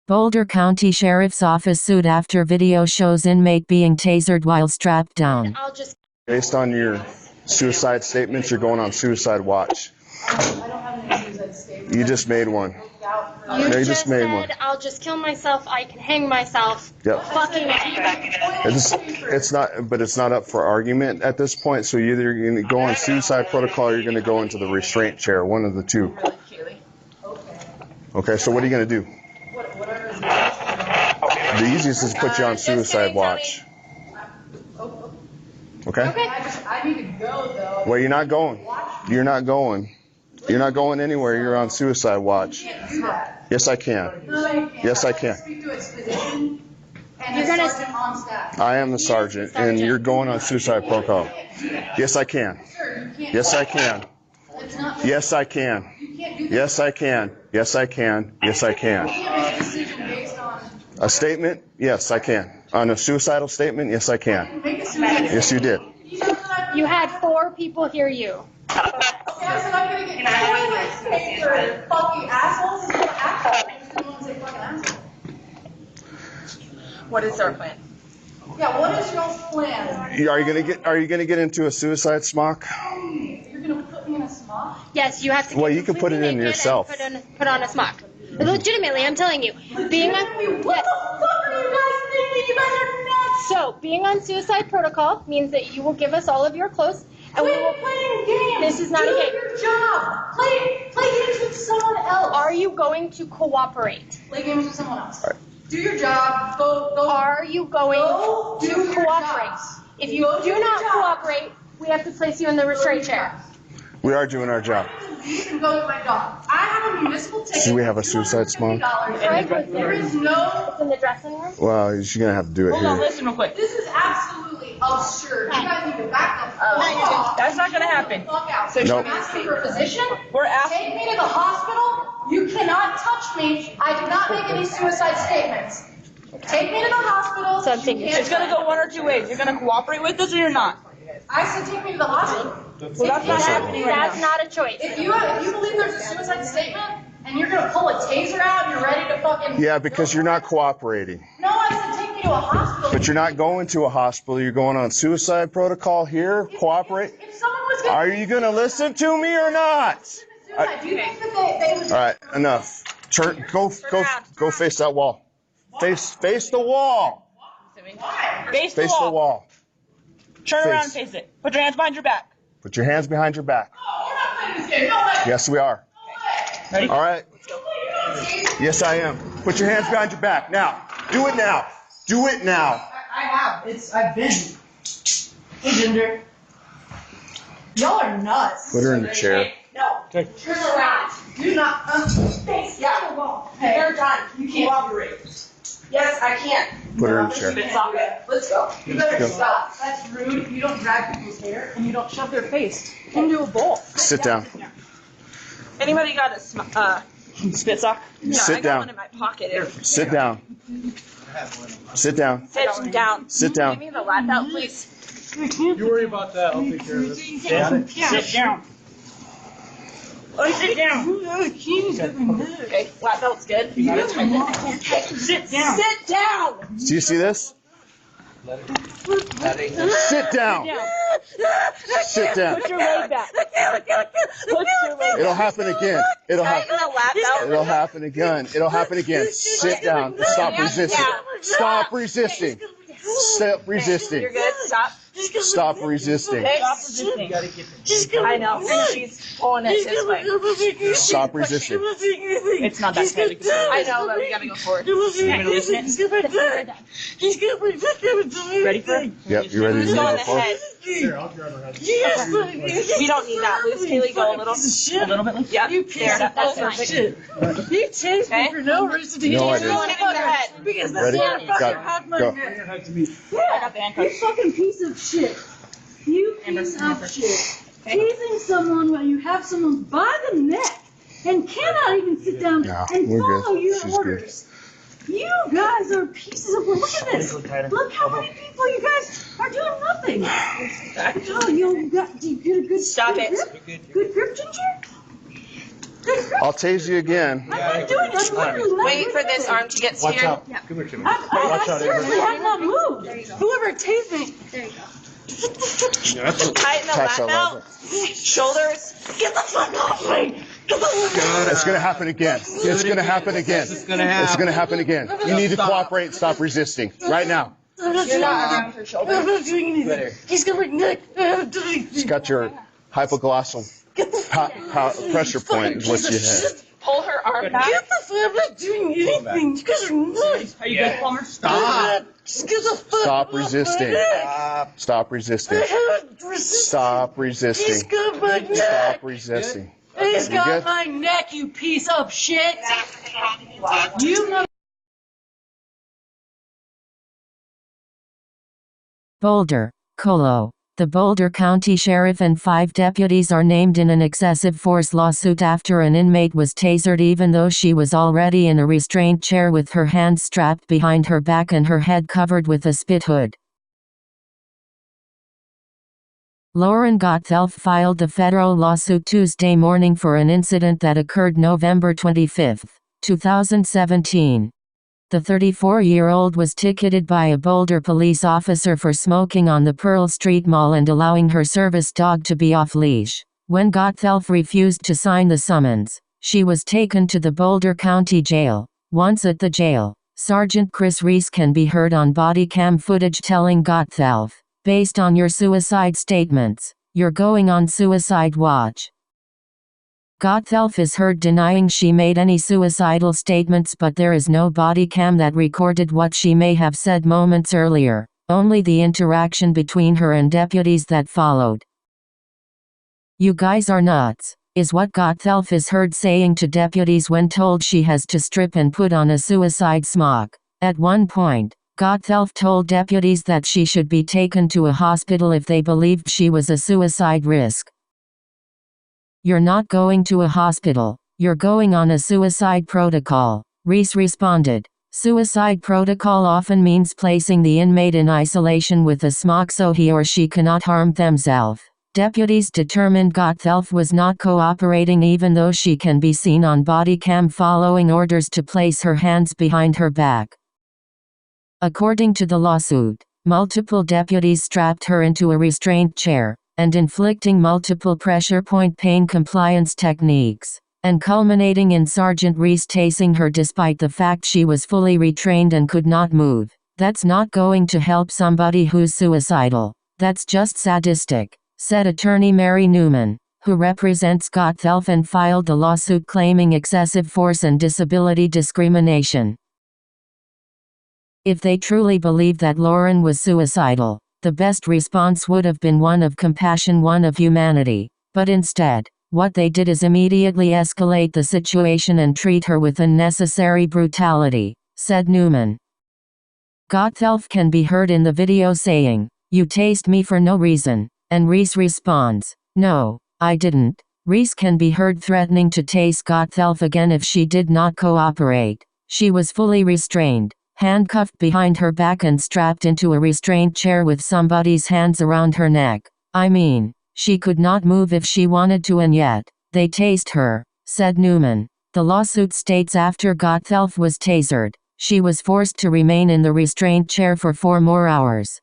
Boulder County Sheriff's Office sued after video shows inmate being tasered while strapped down. Based on your suicide statements, you're going on suicide watch. I don't have any suicide statements. You just made one. You just made one. I'll just kill myself. I can hang myself. Yep. Fucking It's not, but it's not up for argument at this point. So you're either going to go on suicide protocol or you're going to go into the restraint chair. One of the two. Okay. So what are you going to do? The easiest is to put you on suicide watch. Okay? I need to go, though. Well, you're not going. You're not going. You're not going anywhere. You're on suicide watch. Yes, I can. Yes, I can. Speak to its physician and a sergeant on staff. I am the sergeant, and you're going on suicide protocol. Yes, I can. Yes, I can. Yes, I can. Yes, I can. Yes, I can. Yes, I can. A statement? Yes, I can. On a suicidal statement? Yes, I can. Yes, you did. You had 4 people hear you. What is our plan? Yeah, what is your plan? Are you gonna get into a suicide smock? You're gonna put me in a smock? Yes, you have to. Well, you can put it in yourself. Put on a smock. Legitimately, I'm telling you. Being on. What the fuck are you guys thinking? You guys are nuts. So, being on suicide protocol means that you will give us all of your clothes, and we will. Playing games. This is not a game. Do your job. Play games with someone else. Are you going to cooperate? Play games with someone else. Do your job. Go. Are you going to cooperate? If you do not cooperate, we have to place you in the restraint chair. We are doing our job. You can go to my job. I have a municipal ticket. Do we have a suicide smock? There is no. It's in the dressing room. Well, you're gonna have to do it Hold on, here. listen real quick. This is absolutely absurd. You guys need to back the fuck off. That's not gonna happen. Fuck out. So Nope. I'm asking for a physician. We're Take asking. me to the hospital. You cannot touch me. I do not make any suicide statements. Take me to the hospital. So I'm thinking You can't It's gonna go one or two ways. You're gonna cooperate with us or you're not. I said take me to the hospital. Well, that's not happening right That's now. not a choice. If you believe there's a suicide statement and you're gonna pull a taser out and you're ready to fucking. Yeah, because you're not cooperating. No, I said take me to a hospital. But you're not going to a hospital. You're going on suicide protocol here. Cooperate. If someone was gonna. Are you gonna listen to me or not? Suicide, do you think that they would? All right, enough. Go face that wall. Face the wall. Face Face the wall. Turn around and Face. face it. Put your hands behind your back. Put your hands behind your back. Oh, we're not playing this game. No way. Yes, we are. Ready? All right. Yes, I am. Put your hands behind your back. Now. Do it now. Do it now. I have. I've been. Hey, Ginger. Y'all are nuts. Put her in the chair. No. Okay. Turn around. Do not. Face the wall. Hey, you're done. You can't cooperate. Yes, I can. Put her in the chair. Let's go. You better Go. stop. That's rude. You don't drag people's hair and you don't shove their face into a bowl. Sit down. Anybody got a spit sock? No, Sit I got down. one in my pocket. Sit down. Sit down. Sit down. Sit Give down. me the lap belt, please. You worry about that. I'll take care of it. Got it? Sit down. Oh, sit down. Okay, lap belt's good. Sit down. Sit down. Do you see this? Sit down. Sit down. Put your leg back. Put your leg back. It'll happen again. It'll happen. Tighten the lap belt. It'll happen again. It'll happen again. Sit down. Stop resisting. Stop resisting. Stop resisting. You're good. Stop. Stop resisting. Okay. Stop resisting. I know. She's pulling it this way. Stop resisting. It's not that tight. I know, but we gotta go forward. You want me to loosen it? Ready for it? Yep, you ready to Just go on move the forward? head. Here, I'll grab her head. We don't need that. Loose, Kaylee, go a little bit. Yeah, there. That's perfect. You chased me for no reason. No, I Go on didn't. in the head. Because Ready? that's not Got fucking it. Go. Bring her head to me. I got the You handcuffs. fucking piece of shit. You piece of shit. Teasing someone while you have someone by the neck and cannot even sit down No, and we're follow good. your She's good. orders. You guys are pieces of work. Look at this. Look how many people you guys are doing nothing. Oh, you get a good Stop good it. grip? Good grip, Ginger? I'll tase you again. I'm not doing it. I'm literally Wait for this arm to get Watch seared. out. Come here, Timmy. I seriously have not moved. Whoever tased me. Tighten the Touch lap that belt. level. Shoulders. Get the fuck off me. Get the fuck off. It's gonna happen again. It's gonna happen again. It's gonna happen again. You need to cooperate and stop resisting right now. I'm not doing anything. I'm not doing anything. He's got my neck. I'm not doing anything. It's got your hypoglossal pressure point is what you have. Pull her arm back. Get the fuck. I'm not doing anything. You guys are nuts. Are you good, Palmer? Stop. Just get the fuck Stop off my resisting. neck. Stop resisting. I haven't resisted. Stop resisting. He's got my neck. Stop resisting. He's You got good? my neck, you piece of shit. You know. Boulder, Colo. The Boulder County Sheriff and 5 deputies are named in an excessive force lawsuit after an inmate was tasered even though she was already in a restraint chair with her hands strapped behind her back and her head covered with a spit hood. Lauren Gotthelf filed the federal lawsuit Tuesday morning for an incident that occurred November 25, 2017. The 34-year-old was ticketed by a Boulder police officer for smoking on the Pearl Street Mall and allowing her service dog to be off-leash. When Gotthelf refused to sign the summons, she was taken to the Boulder County Jail. Once at the jail, Sergeant Chris Reese can be heard on body cam footage telling Gotthelf, "Based on your suicide statements, you're going on suicide watch." Gotthelf is heard denying she made any suicidal statements, but there is no body cam that recorded what she may have said moments earlier, only the interaction between her and deputies that followed. "You guys are nuts," is what Gotthelf is heard saying to deputies when told she has to strip and put on a suicide smock. At one point, Gotthelf told deputies that she should be taken to a hospital if they believed she was a suicide risk. "You're not going to a hospital, you're going on a suicide protocol," Reese responded. Suicide protocol often means placing the inmate in isolation with a smock so he or she cannot harm themselves. Deputies determined Gotthelf was not cooperating even though she can be seen on body cam following orders to place her hands behind her back. According to the lawsuit, multiple deputies strapped her into a restraint chair, and inflicting multiple pressure point pain compliance techniques, and culminating in Sergeant Reese tasing her despite the fact she was fully retrained and could not move. "That's not going to help somebody who's suicidal. That's just sadistic," said attorney Mary Newman, who represents Gotthelf and filed the lawsuit claiming excessive force and disability discrimination. If they truly believed that Lauren was suicidal, the best response would have been one of compassion, one of humanity. But instead, what they did is immediately escalate the situation and treat her with unnecessary brutality, said Newman. Gotthelf can be heard in the video saying, "You tased me for no reason," and Reese responds, "No, I didn't." Reese can be heard threatening to tase Gotthelf again if she did not cooperate. She was fully restrained, handcuffed behind her back and strapped into a restraint chair with somebody's hands around her neck. "I mean, she could not move if she wanted to and yet, they tased her," said Newman. The lawsuit states after Gotthelf was tasered, she was forced to remain in the restraint chair for 4 more hours.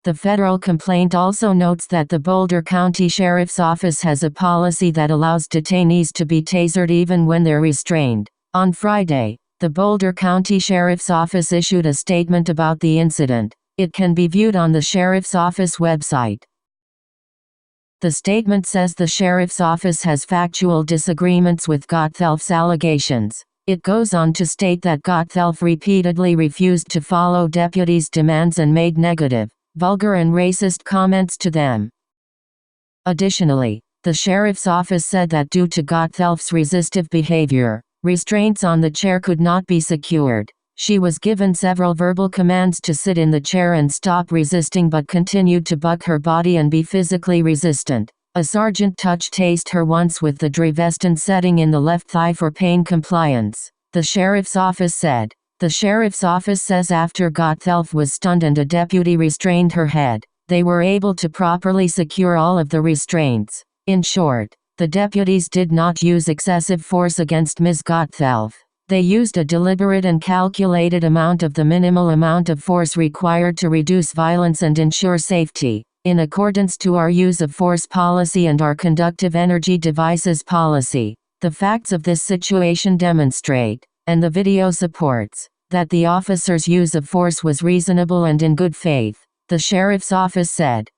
The federal complaint also notes that the Boulder County Sheriff's Office has a policy that allows detainees to be tasered even when they're restrained. On Friday, the Boulder County Sheriff's Office issued a statement about the incident. It can be viewed on the Sheriff's Office website. The statement says the Sheriff's Office has factual disagreements with Gotthelf's allegations. It goes on to state that Gotthelf repeatedly refused to follow deputies' demands and made negative, vulgar and racist comments to them. Additionally, the Sheriff's Office said that due to Gotthelf's resistive behavior, restraints on the chair could not be secured. She was given several verbal commands to sit in the chair and stop resisting but continued to buck her body and be physically resistant. A sergeant tased her once with the Dreveston setting in the left thigh for pain compliance, the Sheriff's Office said. The Sheriff's Office says after Gotthelf was stunned and a deputy restrained her head, they were able to properly secure all of the restraints. In short, The deputies did not use excessive force against Ms. Gotthelf. They used a deliberate and calculated amount of the minimal amount of force required to reduce violence and ensure safety, in accordance to our use of force policy and our conductive energy devices policy. The facts of this situation demonstrate, and the video supports, that the officer's use of force was reasonable and in good faith, the sheriff's office said.